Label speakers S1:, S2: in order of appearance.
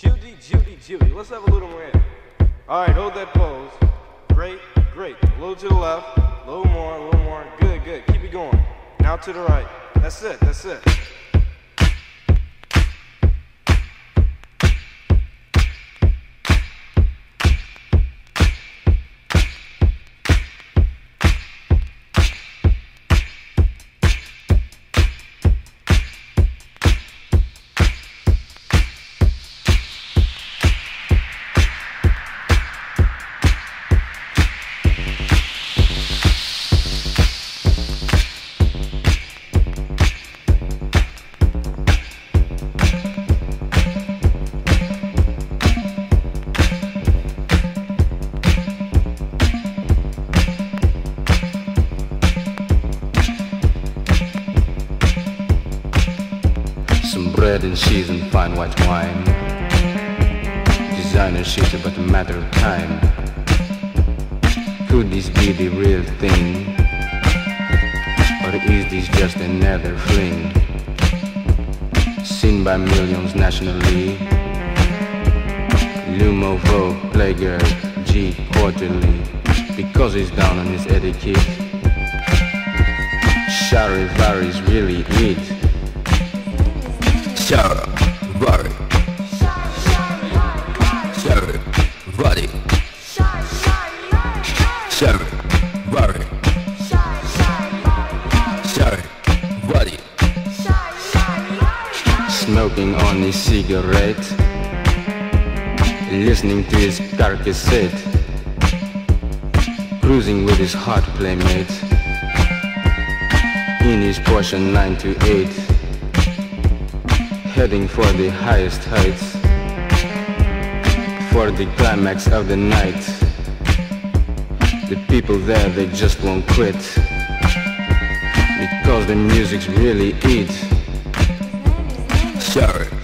S1: Judy, let's have a little more in. Alright, hold that pose. Great. A little to the left, a little more. Good. Keep it going. Now to the right. That's it.
S2: Some bread and cheese and fine white wine. Designer shit but a matter of time. Could this be the real thing? Or is this just another fling? Seen by millions nationally. Lumo, Vogue, Playgirl, G, quarterly. Because he's down on his etiquette. Charivaris really it.
S3: Charivari, Charivari, Charivari, Charivari.
S2: Smoking on his cigarette, listening to his car cassette, cruising with his hot playmate, in his Porsche 928. Heading for the highest heights, for the climax of the night. The people there, they just won't quit, because the music's really it.
S3: Charivari.